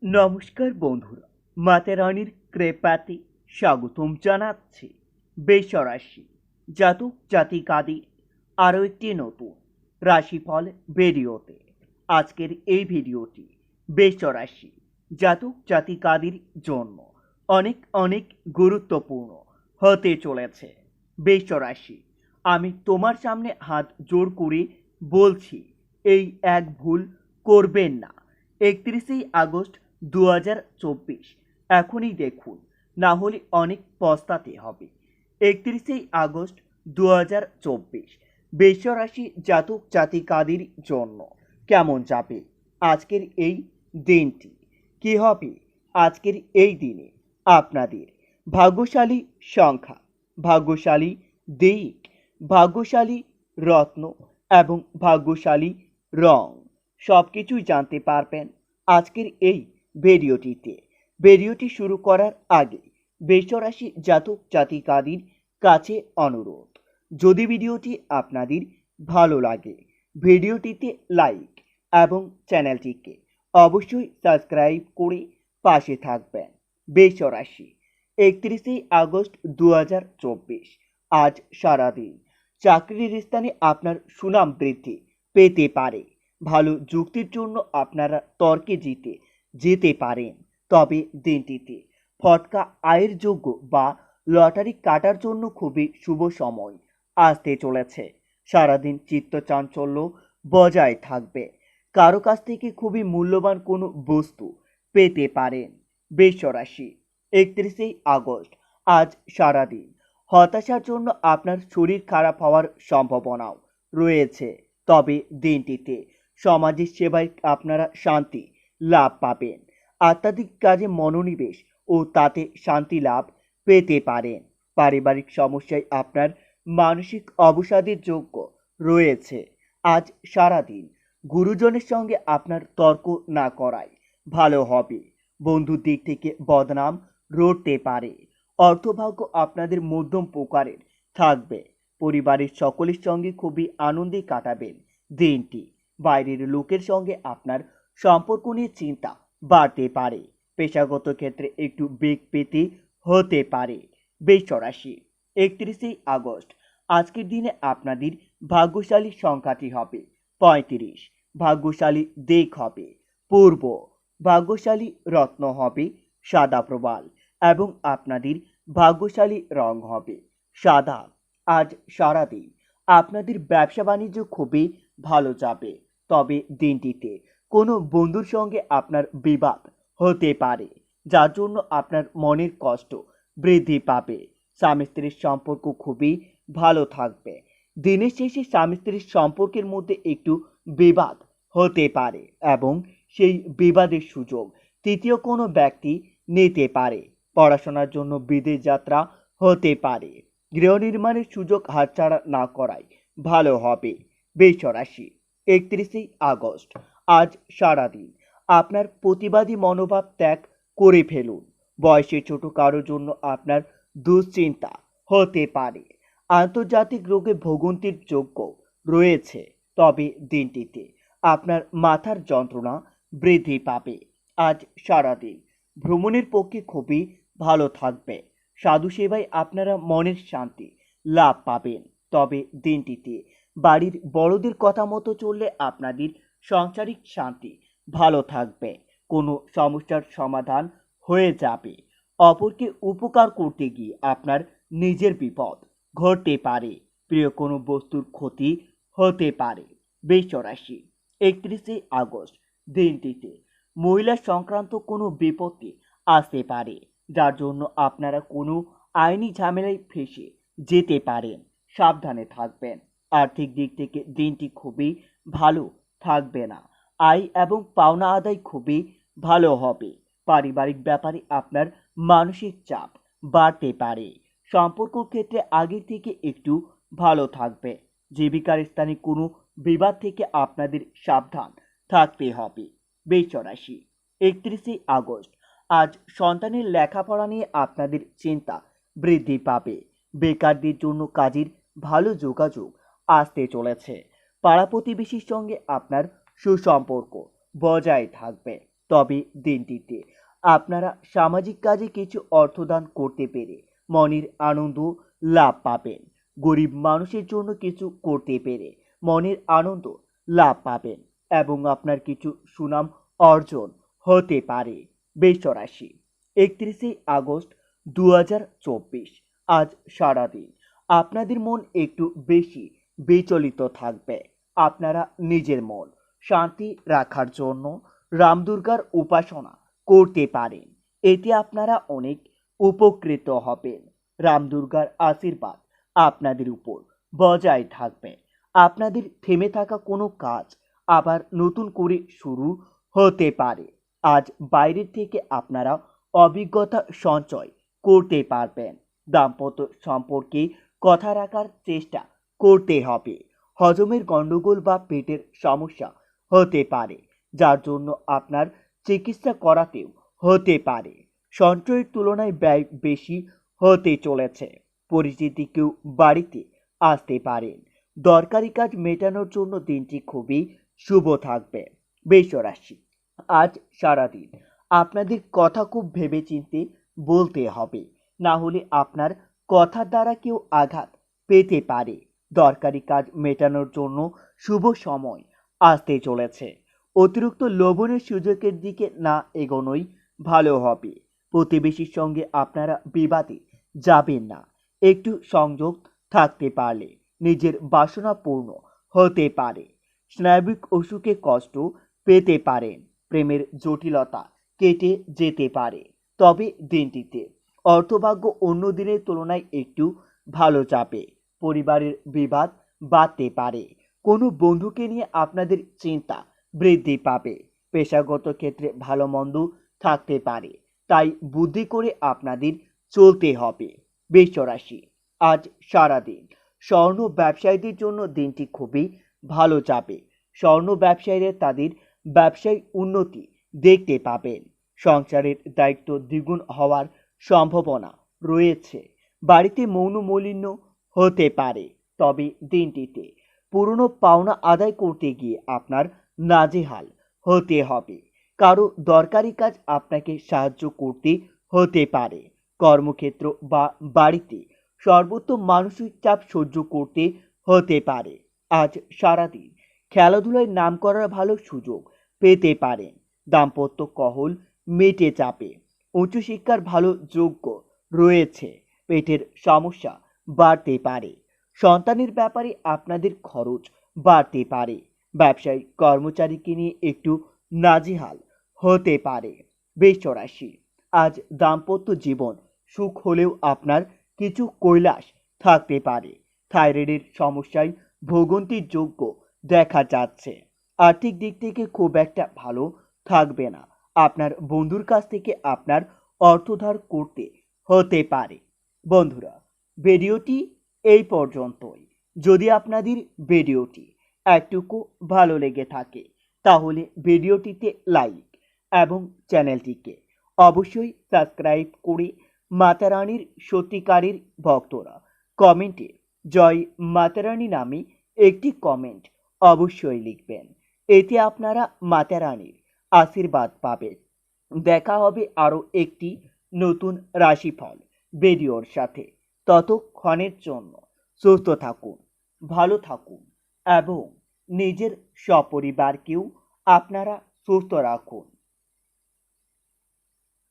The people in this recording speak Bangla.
নমস্কার বন্ধুরা, মাতারানির কৃপাতে স্বাগতম জানাচ্ছি বেশরাশি জাতক জাতিকাদের আরও একটি নতুন রাশিফল ভিডিওতে। আজকের এই ভিডিওটি বেশরাশি জাতক জাতিকাদের জন্য অনেক অনেক গুরুত্বপূর্ণ হতে চলেছে। বেশরাশি, আমি তোমার সামনে হাত জোড় করে বলছি, এই এক ভুল করবেন না। 31 আগস্ট 2024 এখনই দেখুন, না হলে অনেক পস্তাতে হবে। 31 আগস্ট 2024 বৃষরাশি জাতক জাতিকাদের জন্য কেমন যাবে আজকের এই দিনটি? কি হবে আজকের এই দিনে আপনাদের ভাগ্যশালী সংখ্যা, ভাগ্যশালী দিক, ভাগ্যশালী রত্ন এবং ভাগ্যশালী রং সব কিছুই জানতে পারবেন আজকের এই ভিডিওটিতে। ভিডিওটি শুরু করার আগে বৃষরাশি জাতক জাতিকাদের কাছে অনুরোধ, যদি ভিডিওটি আপনাদের ভালো লাগে ভিডিওটিতে লাইক এবং চ্যানেলটিকে অবশ্যই সাবস্ক্রাইব করে পাশে থাকবেন। বৃষরাশি, 31 আগস্ট 2024 আজ সারাদিন চাকরির স্থানে আপনার সুনাম বৃদ্ধি পেতে পারে। ভালো যুক্তির জন্য আপনারা তর্কে যেতে পারেন। তবে দিনটিতে ফটকা আয়ের যোগ্য বা লটারি কাটার জন্য খুবই শুভ সময় আসতে চলেছে। সারাদিন চিত্তচাঞ্চল্য বজায় থাকবে। কারো কাছ থেকে খুবই মূল্যবান কোনো বস্তু পেতে পারেন। বৃষরাশি, 31 আগস্ট আজ সারাদিন হতাশার জন্য আপনার শরীর খারাপ হওয়ার সম্ভাবনাও রয়েছে। তবে দিনটিতে সমাজের সেবায় আপনারা শান্তি লাভ পাবেন। আধ্যাত্মিক কাজে মনোনিবেশ ও তাতে শান্তি লাভ পেতে পারেন। পারিবারিক সমস্যায় আপনার মানসিক অবসাদের যোগ্য রয়েছে। আজ সারাদিন গুরুজনের সঙ্গে আপনার তর্ক না করাই ভালো হবে। বন্ধুর দিক থেকে বদনাম রটতে পারে। অর্থভাগ্য আপনাদের মধ্যম প্রকারের থাকবে। পরিবারের সকলের সঙ্গে খুবই আনন্দে কাটাবেন দিনটি। বাইরের লোকের সঙ্গে আপনার সম্পর্ক নিয়ে চিন্তা বাড়তে পারে। পেশাগত ক্ষেত্রে একটু বেগ পেতে হতে পারে। বৃষরাশি, 31 আগস্ট আজকের দিনে আপনাদের ভাগ্যশালী সংখ্যাটি হবে 35। ভাগ্যশালী দিক হবে পূর্ব। ভাগ্যশালী রত্ন হবে সাদা প্রবাল এবং আপনাদের ভাগ্যশালী রং হবে সাদা। আজ সারাদিন আপনাদের ব্যবসা বাণিজ্য খুবই ভালো যাবে। তবে দিনটিতে কোনো বন্ধুর সঙ্গে আপনার বিবাদ হতে পারে, যার জন্য আপনার মনের কষ্ট বৃদ্ধি পাবে। স্বামী স্ত্রীর সম্পর্ক খুবই ভালো থাকবে। দিনের শেষে স্বামী স্ত্রীর সম্পর্কের মধ্যে একটু বিবাদ হতে পারে এবং সেই বিবাদের সুযোগ তৃতীয় কোনো ব্যক্তি নিতে পারে। পড়াশোনার জন্য বিদেশ যাত্রা হতে পারে। গৃহ নির্মাণের সুযোগ হাতছাড়া না করাই ভালো হবে। বৃষরাশি, 31 আগস্ট আজ সারাদিন আপনার প্রতিবাদী মনোভাব ত্যাগ করে ফেলুন। বয়সে ছোট কারোর জন্য আপনার দুশ্চিন্তা হতে পারে। আন্তর্জাতিক রোগে ভোগান্তির যোগ্য রয়েছে। তবে দিনটিতে আপনার মাথার যন্ত্রণা বৃদ্ধি পাবে। আজ সারাদিন ভ্রমণের পক্ষে খুবই ভালো থাকবে। সাধু সেবায় আপনারা মনের শান্তি লাভ পাবেন। তবে দিনটিতে বাড়ির বড়দের কথা মতো চললে আপনাদের সাংসারিক শান্তি ভালো থাকবে। কোনো সমস্যার সমাধান হয়ে যাবে। অপরকে উপকার করতে গিয়ে আপনার নিজের বিপদ ঘটতে পারে। প্রিয় কোনো বস্তুর ক্ষতি হতে পারে। বৃষরাশি, 31 আগস্ট দিনটিতে মহিলা সংক্রান্ত কোনো বিপত্তি আসতে পারে, যার জন্য আপনারা কোনো আইনি ঝামেলায় ফেঁসে যেতে পারেন। সাবধানে থাকবেন। আর্থিক দিক থেকে দিনটি খুবই ভালো থাকবে না। আয় এবং পাওনা আদায় খুবই ভালো হবে। পারিবারিক ব্যাপারে আপনার মানসিক চাপ বাড়তে পারে। সম্পর্ক ক্ষেত্রে আগের থেকে একটু ভালো থাকবে। জীবিকার স্থানে কোনো বিবাদ থেকে আপনাদের সাবধান থাকতে হবে। বৃষরাশি, 31 আগস্ট আজ সন্তানের লেখাপড়া নিয়ে আপনাদের চিন্তা বৃদ্ধি পাবে। বেকারদের জন্য কাজের ভালো যোগাযোগ আসতে চলেছে। পাড়া প্রতিবেশীর সঙ্গে আপনার সুসম্পর্ক বজায় থাকবে। তবে দিনটিতে আপনারা সামাজিক কাজে কিছু অর্থদান করতে পেরে মনের আনন্দ লাভ পাবেন। গরিব মানুষের জন্য কিছু করতে পেরে মনের আনন্দ লাভ পাবেন এবং আপনার কিছু সুনাম অর্জন হতে পারে। বৃষ রাশি, 31 আগস্ট 2024। আজ সারাদিন আপনাদের মন একটু বেশি বিচলিত থাকবে। আপনারা নিজের মন শান্তি রাখার জন্য রাম দুর্গার উপাসনা করতে পারেন। এতে আপনারা অনেক উপকৃত হবেন। রাম দুর্গার আশীর্বাদ আপনাদের উপর বজায় থাকবে। আপনাদের থেমে থাকা কোনো কাজ আবার নতুন করে শুরু হতে পারে। আজ বাইরের থেকে আপনারা অভিজ্ঞতা সঞ্চয় করতে পারবেন। দাম্পত্য সম্পর্কে কথা রাখার চেষ্টা করতে হবে। হজমের গন্ডগোল বা পেটের সমস্যা হতে পারে, যার জন্য আপনার চিকিৎসা করাতেও হতে পারে। সঞ্চয়ের তুলনায় ব্যয় বেশি হতে চলেছে। পরিচিতি কেউ বাড়িতে আসতে পারেন। দরকারি কাজ মেটানোর জন্য দিনটি খুবই শুভ থাকবে। বৃষ রাশি, আজ সারাদিন আপনাদের কথা খুব ভেবেচিন্তে বলতে হবে, না হলে আপনার কথার দ্বারা কেউ আঘাত পেতে পারে। দরকারি কাজ মেটানোর জন্য শুভ সময় আসতে চলেছে। অতিরিক্ত লোভনের সুযোগের দিকে না এগোনোই ভালো হবে। প্রতিবেশীর সঙ্গে আপনারা বিবাদে যাবেন না। একটু সংযোগ থাকতে পারলে নিজের বাসনা পূর্ণ হতে পারে। স্নায়বিক অসুখে কষ্ট পেতে পারেন। প্রেমের জটিলতা কেটে যেতে পারে। তবে দিনটিতে অর্থভাগ্য অন্য দিনের তুলনায় একটু ভালো যাবে। পরিবারের বিবাদ বাড়তে পারে। কোনো বন্ধুকে নিয়ে আপনাদের চিন্তা বৃদ্ধি পাবে। পেশাগত ক্ষেত্রে ভালো মন্দ থাকতে পারে, তাই বুদ্ধি করে আপনাদের চলতে হবে। বৃষ রাশি, আজ সারাদিন স্বর্ণ ব্যবসায়ীদের জন্য দিনটি খুবই ভালো যাবে। স্বর্ণ ব্যবসায়ীরা তাদের ব্যবসায় উন্নতি দেখতে পাবেন। সংসারের দায়িত্ব দ্বিগুণ হওয়ার সম্ভাবনা রয়েছে। বাড়িতে মৌনমালিন্য হতে পারে। তবে দিনটিতে পুরনো পাওনা আদায় করতে গিয়ে আপনার নাজেহাল হতে হবে। কারো দরকারি কাজ আপনাকে সাহায্য করতে হতে পারে। কর্মক্ষেত্র বা বাড়িতে সর্বোচ্চ মানসিক চাপ সহ্য করতে হতে পারে। আজ সারাদিন খেলাধুলায় নাম করার ভালো সুযোগ পেতে পারেন। দাম্পত্য কলহ মিটে যাবে। উচ্চশিক্ষার ভালো যোগ্য রয়েছে। পেটের সমস্যা বাড়তে পারে। সন্তানের ব্যাপারে আপনাদের খরচ বাড়তে পারে। ব্যবসায়ী কর্মচারীকে নিয়ে একটু নাজেহাল হতে পারে। বৃষ রাশি, আজ দাম্পত্য জীবন সুখ হলেও আপনার কিছু কৈলাস থাকতে পারে। থাইরয়েডের সমস্যায় ভোগান্তির যোগ্য দেখা যাচ্ছে। আর্থিক দিক থেকে খুব একটা ভালো থাকবে না। আপনার বন্ধুর কাছ থেকে আপনার অর্থ ধার করতে হতে পারে। বন্ধুরা, ভিডিওটি এই পর্যন্তই। যদি আপনাদের ভিডিওটি একটুকু ভালো লেগে থাকে তাহলে ভিডিওটিতে লাইক এবং চ্যানেলটিকে অবশ্যই সাবস্ক্রাইব করে মাতারানীর সত্যিকারের ভক্তরা কমেন্টে জয় মাতারানী নামে একটি কমেন্ট অবশ্যই লিখবেন। এতে আপনারা মাতারানীর আশীর্বাদ পাবেন। দেখা হবে আরও একটি নতুন রাশিফল ভিডিওর সাথে। ততক্ষণের জন্য সুস্থ থাকুন, ভালো থাকুন এবং নিজের সপরিবারকেও আপনারা সুস্থ রাখুন।